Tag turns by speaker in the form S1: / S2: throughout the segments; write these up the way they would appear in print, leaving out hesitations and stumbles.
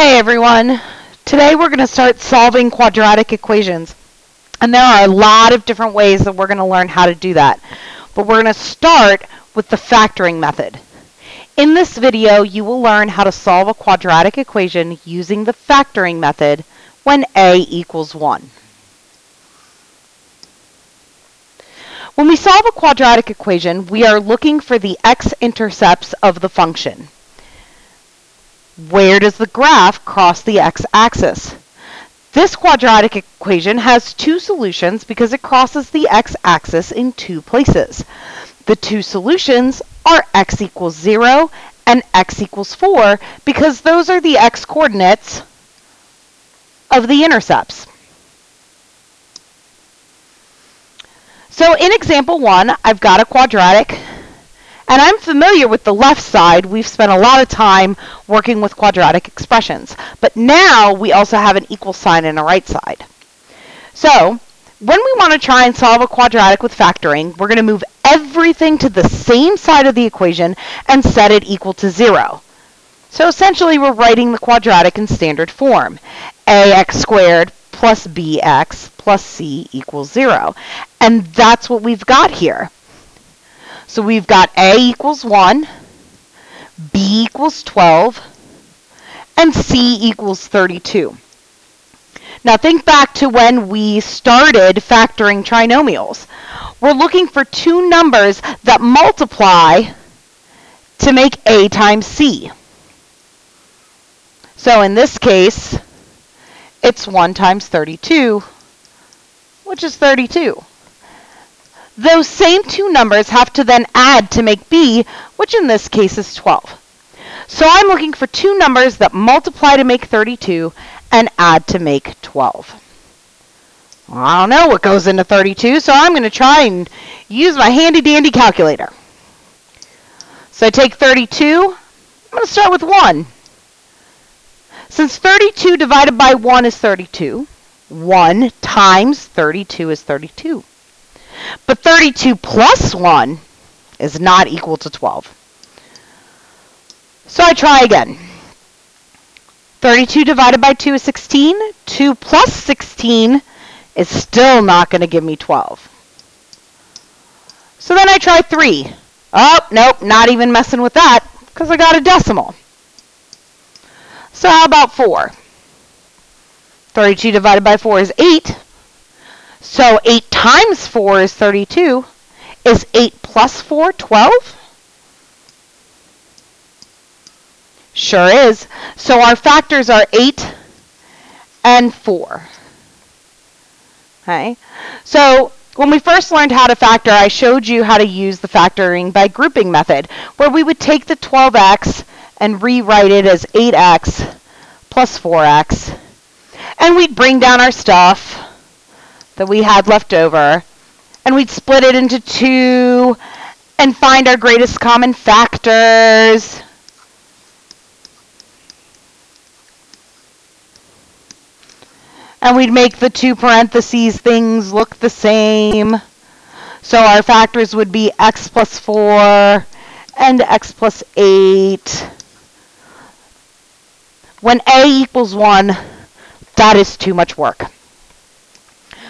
S1: Hey everyone, today we're going to start solving quadratic equations, and there are a lot of different ways that we're going to learn how to do that, but we're going to start with the factoring method. In this video you will learn how to solve a quadratic equation using the factoring method when a equals 1. When we solve a quadratic equation, we are looking for the x-intercepts of the function. Where does the graph cross the x-axis? This quadratic equation has two solutions because it crosses the x-axis in two places. The two solutions are x equals 0 and x equals 4 because those are the x-coordinates of the intercepts. So in example 1, I've got a quadratic, and I'm familiar with the left side. We've spent a lot of time working with quadratic expressions. But now we also have an equal sign and a right side. So when we want to try and solve a quadratic with factoring, we're going to move everything to the same side of the equation and set it equal to 0. So essentially we're writing the quadratic in standard form. Ax squared plus bx plus c equals 0. And that's what we've got here. So we've got a equals 1, b equals 12, and c equals 32. Now think back to when we started factoring trinomials. We're looking for two numbers that multiply to make a times c. So in this case, it's 1 times 32, which is 32. Those same two numbers have to then add to make b, which in this case is 12. So I'm looking for two numbers that multiply to make 32 and add to make 12. Well, I don't know what goes into 32, so I'm going to try and use my handy-dandy calculator. So I take 32. I'm going to start with 1. Since 32 divided by 1 is 32, 1 times 32 is 32. But 32 plus 1 is not equal to 12. So I try again. 32 divided by 2 is 16. 2 plus 16 is still not going to give me 12. So then I try 3. Oh, nope, not even messing with that because I got a decimal. So how about 4? 32 divided by 4 is 8. So 8 times 4 is 32. Is 8 plus 4 12? Sure is. So our factors are 8 and 4. Okay. So when we first learned how to factor, I showed you how to use the factoring by grouping method, where we would take the 12x and rewrite it as 8x plus 4x. And we'd bring down our stuff that we had left over, and we'd split it into 2 and find our greatest common factors. And we'd make the 2 parentheses things look the same. So our factors would be x plus 4 and x plus 8. When a equals 1, that is too much work.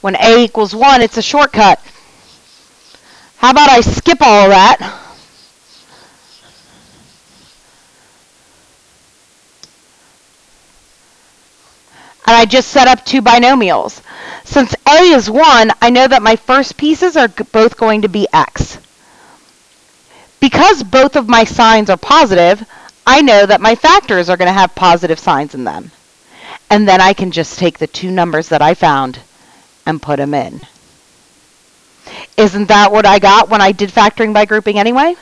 S1: When a equals 1, it's a shortcut. How about I skip all of that? And I just set up two binomials. Since a is 1, I know that my first pieces are both going to be x. Because both of my signs are positive, I know that my factors are going to have positive signs in them. And then I can just take the two numbers that I found and put them in. Isn't that what I got when I did factoring by grouping anyway?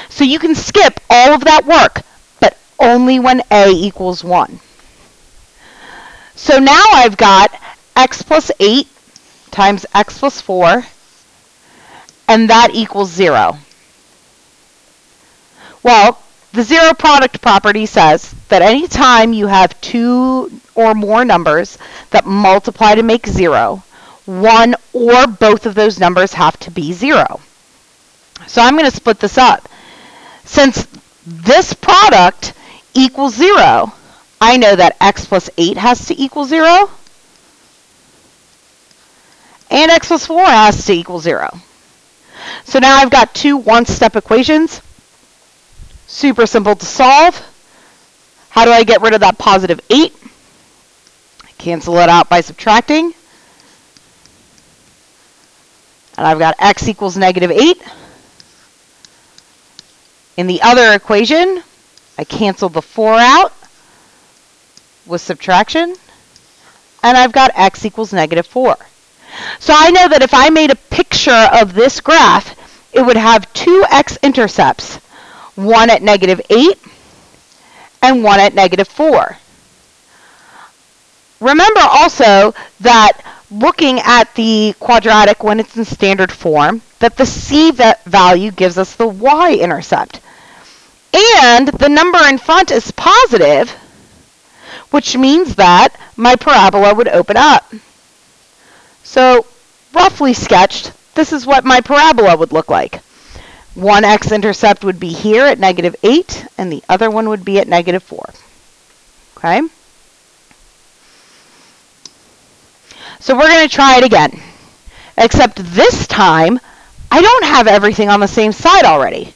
S1: So you can skip all of that work, but only when a equals 1. So now I've got x plus 8 times x plus 4, and that equals 0. Well, the zero product property says that any time you have two or more numbers that multiply to make 0, one or both of those numbers have to be 0. So I'm going to split this up. Since this product equals 0, I know that x plus 8 has to equal 0, and x plus 4 has to equal 0. So now I've got two one-step equations. Super simple to solve. How do I get rid of that positive 8? Cancel it out by subtracting. And I've got x equals negative 8. In the other equation, I cancel the 4 out with subtraction. And I've got x equals negative 4. So I know that if I made a picture of this graph, it would have two x-intercepts, one at negative 8 and one at negative 4. Remember also that looking at the quadratic when it's in standard form, that the c value gives us the y-intercept. And the number in front is positive, which means that my parabola would open up. So, roughly sketched, this is what my parabola would look like. One x-intercept would be here at negative 8, and the other one would be at negative 4. Okay? So we're going to try it again. Except this time, I don't have everything on the same side already.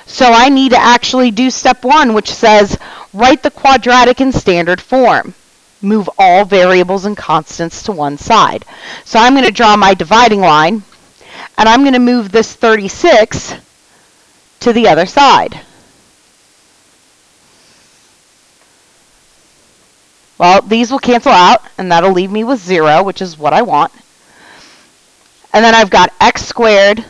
S1: So I need to actually do step 1, which says, write the quadratic in standard form. Move all variables and constants to one side. So I'm going to draw my dividing line, and I'm going to move this 36 to the other side. Well, these will cancel out, and that'll leave me with 0, which is what I want. And then I've got x squared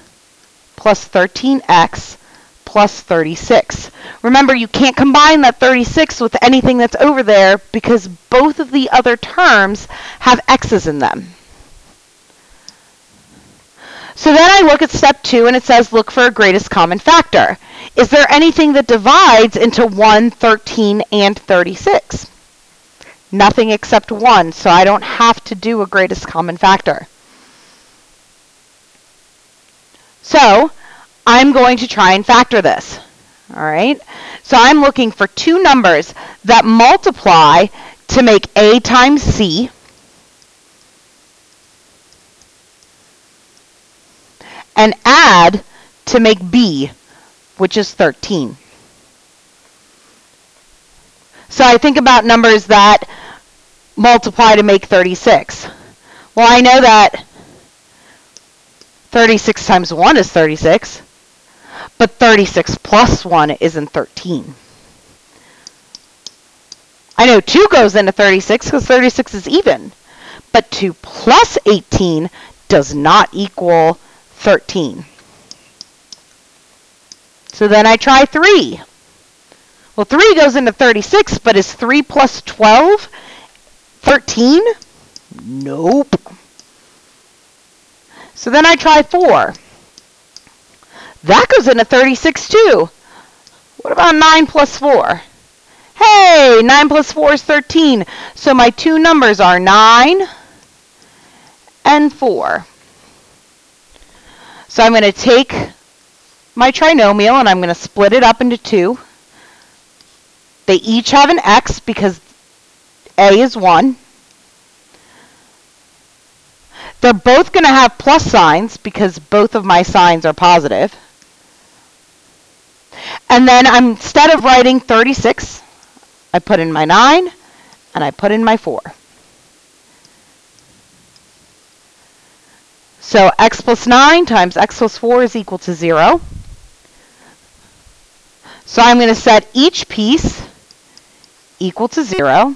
S1: plus 13x plus 36. Remember, you can't combine that 36 with anything that's over there because both of the other terms have x's in them. So then I look at step 2 and it says look for a greatest common factor. Is there anything that divides into 1, 13, and 36? Nothing except 1, so I don't have to do a greatest common factor. So I'm going to try and factor this. All right? So I'm looking for two numbers that multiply to make a times c and add to make b, which is 13. So I think about numbers that multiply to make 36. Well, I know that 36 times 1 is 36, but 36 plus 1 isn't 13. I know 2 goes into 36 because 36 is even, but 2 plus 18 does not equal 13. So then I try 3. Well, 3 goes into 36, but is 3 plus 12 13? Nope. So then I try 4. That goes into 36 too. What about 9 plus 4? Hey, 9 plus 4 is 13. So my two numbers are 9 and 4. So I'm going to take my trinomial and I'm going to split it up into 2. They each have an x because a is 1. They're both going to have plus signs because both of my signs are positive. And then instead of writing 36, I put in my 9 and I put in my 4. So x plus 9 times x plus 4 is equal to 0. So I'm going to set each piece equal to 0.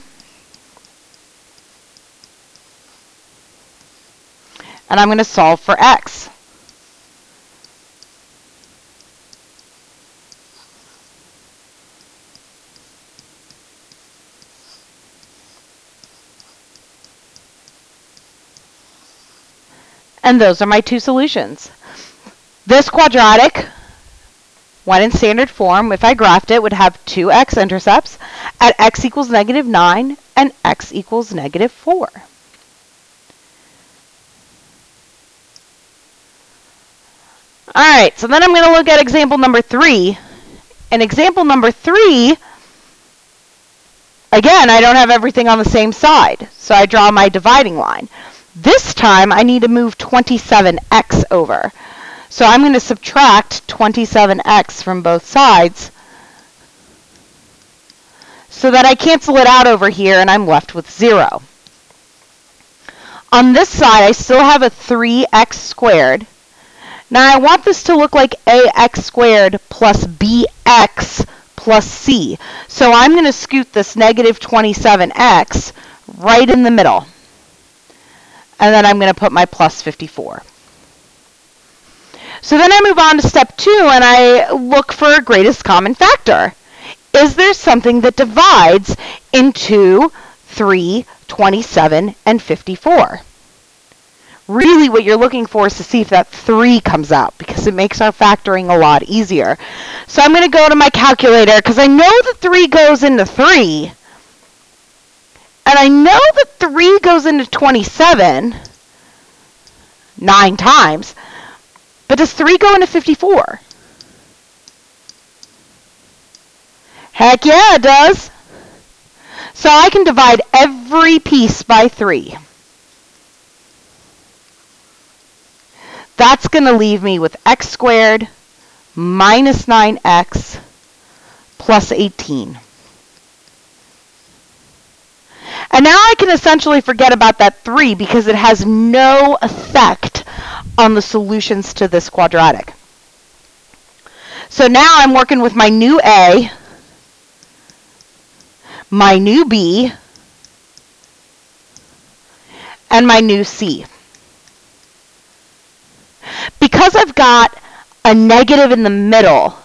S1: And I'm going to solve for x. And those are my two solutions. This quadratic, when in standard form, if I graphed it, would have two x-intercepts at x equals negative 9 and x equals negative 4. All right, so then I'm going to look at example number 3. In example number 3, Again, I don't have everything on the same side, so I draw my dividing line. This time, I need to move 27x over. So I'm going to subtract 27x from both sides so that I cancel it out over here and I'm left with 0. On this side, I still have a 3x squared. Now I want this to look like ax squared plus bx plus c. So I'm going to scoot this negative 27x right in the middle. And then I'm going to put my plus 54. So then I move on to step 2 and I look for a greatest common factor. Is there something that divides into 3, 27, and 54? Really what you're looking for is to see if that 3 comes out, because it makes our factoring a lot easier. So I'm going to go to my calculator because I know that 3 goes into 3. And I know that 3 goes into 27 9 times. But does 3 go into 54? Heck yeah, it does. So I can divide every piece by 3. That's going to leave me with x squared minus 9x plus 18. And now I can essentially forget about that 3 because it has no effect on the solutions to this quadratic. So now I'm working with my new a, my new b, and my new c. Because I've got a negative in the middle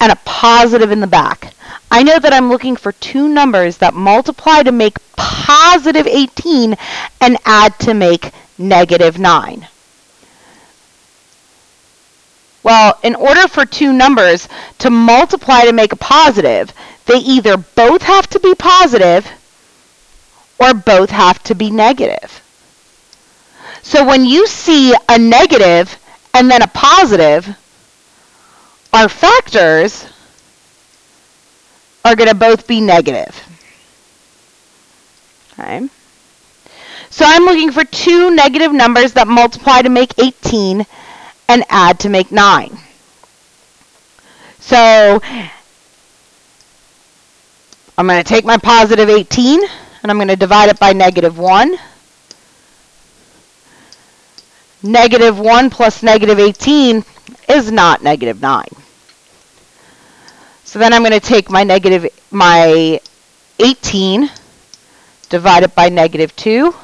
S1: and a positive in the back, I know that I'm looking for two numbers that multiply to make positive 18 and add to make negative 9. Well, in order for two numbers to multiply to make a positive, they either both have to be positive or both have to be negative. So when you see a negative and then a positive, our factors are going to both be negative. Okay. So I'm looking for two negative numbers that multiply to make 18 and add to make 9. So I'm going to take my positive 18 and I'm going to divide it by negative 1. Negative 1 plus negative 18 is not negative 9. So then I'm going to take my 18, divide it by negative 2.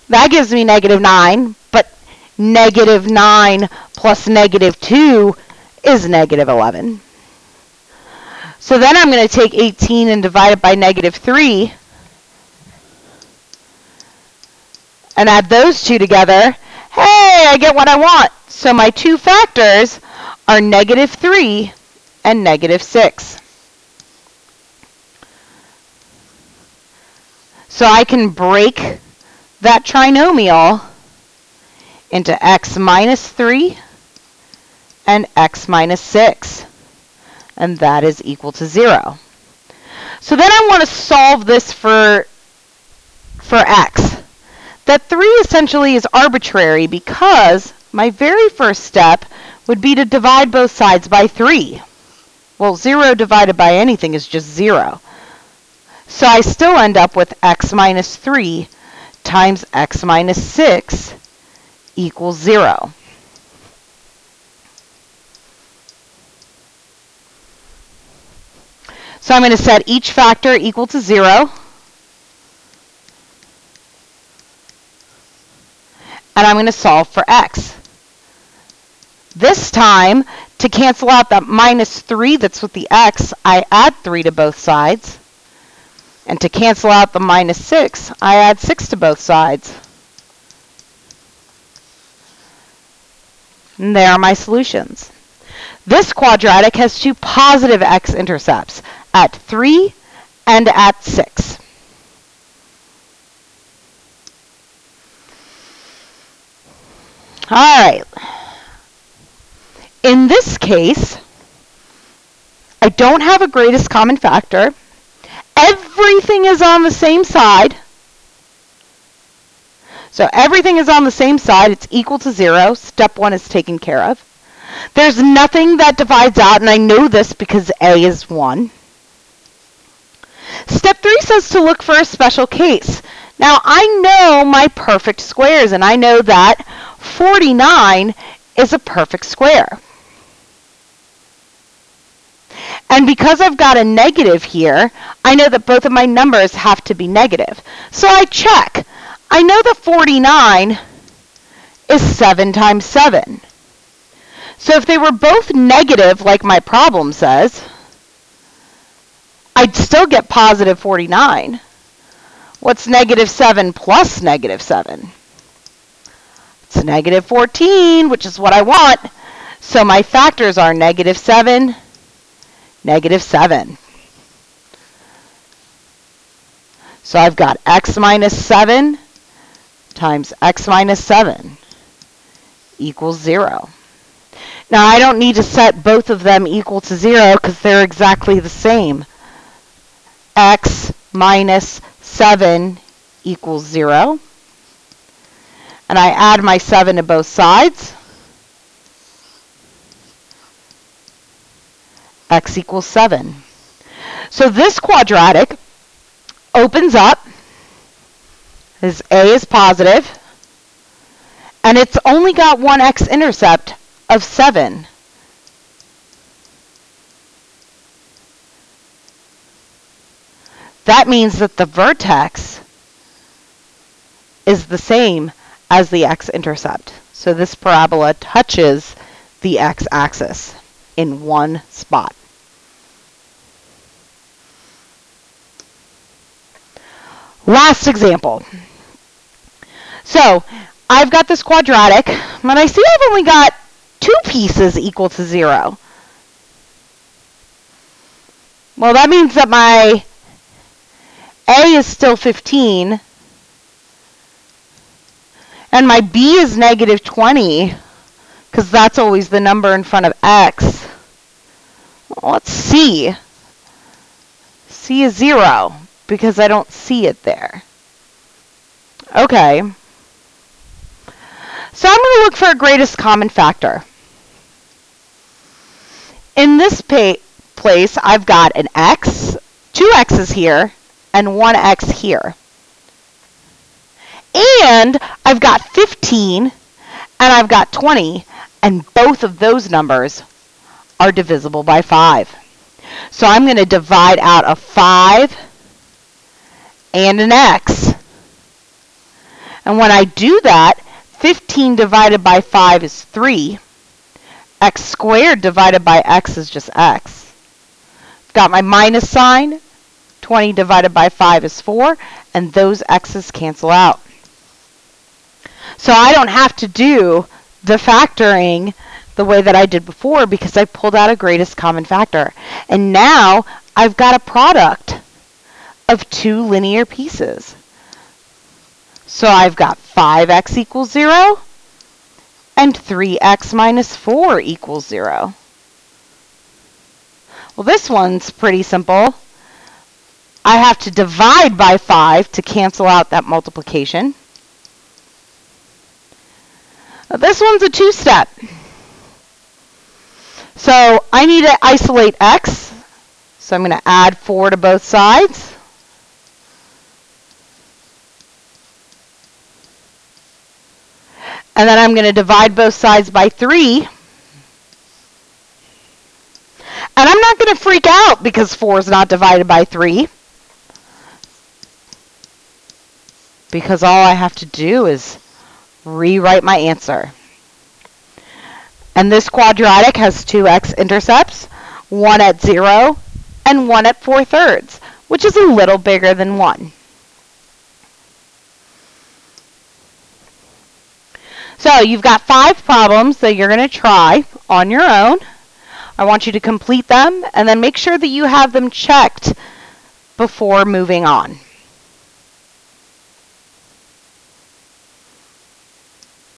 S1: That gives me negative 9, but negative 9 plus negative 2 is negative 11. So then I'm going to take 18 and divide it by negative 3 and add those two together. Hey, I get what I want. So my two factors are negative 3 and negative 6. So I can break that trinomial into x minus 3 and x minus 6. And that is equal to 0. So then I want to solve this for x. That 3 essentially is arbitrary because my very first step would be to divide both sides by 3. Well, 0 divided by anything is just 0. So I still end up with x minus 3 times x minus 6 equals 0. So I'm going to set each factor equal to 0. And I'm going to solve for x. This time, to cancel out that minus 3 that's with the x, I add 3 to both sides. And to cancel out the minus 6, I add 6 to both sides. And there are my solutions. This quadratic has two positive x-intercepts at 3 and at 6. All right. In this case, I don't have a greatest common factor. Every everything is on the same side. So everything is on the same side. It's equal to 0. Step 1 is taken care of. There's nothing that divides out, and I know this because A is 1. Step 3 says to look for a special case. Now, I know my perfect squares, and I know that 49 is a perfect square. And because I've got a negative here, I know that both of my numbers have to be negative. So I check. I know that 49 is 7 times 7. So if they were both negative, like my problem says, I'd still get positive 49. What's negative 7 plus negative 7? It's negative 14, which is what I want. So my factors are negative 7, negative 7. So I've got x minus 7 times x minus 7 equals 0. Now I don't need to set both of them equal to 0 because they're exactly the same. X minus 7 equals 0. And I add my 7 to both sides. X equals 7. So this quadratic opens up. As A is positive. And it's only got one x-intercept of 7. That means that the vertex is the same as the x-intercept. So this parabola touches the x-axis in one spot. Last example. So I've got this quadratic, and I see I've only got 2 pieces equal to 0. Well, that means that my A is still 15, and my B is negative 20, because that's always the number in front of X. Well, let's see. C is 0, because I don't see it there. Okay. So I'm going to look for a greatest common factor. In this place, I've got an x, 2 x's here, and 1 x here. And I've got 15, and I've got 20, and both of those numbers are divisible by 5. So I'm going to divide out a 5 and an x. And when I do that, 15 divided by 5 is 3. X squared divided by x is just x. I've got my minus sign. 20 divided by 5 is 4. And those x's cancel out. So I don't have to do the factoring the way that I did before because I pulled out a greatest common factor. And now I've got a product of 2 linear pieces. So I've got 5x equals 0 and 3x minus 4 equals 0. Well, this one's pretty simple. I have to divide by 5 to cancel out that multiplication. Now, this one's a 2-step. So I need to isolate x. So I'm going to add 4 to both sides. And then I'm going to divide both sides by 3. And I'm not going to freak out because 4 is not divided by 3. Because all I have to do is rewrite my answer. And this quadratic has 2 x-intercepts, 1 at 0 and 1 at 4/3, which is a little bigger than 1. So you've got 5 problems that you're going to try on your own. I want you to complete them and then make sure that you have them checked before moving on.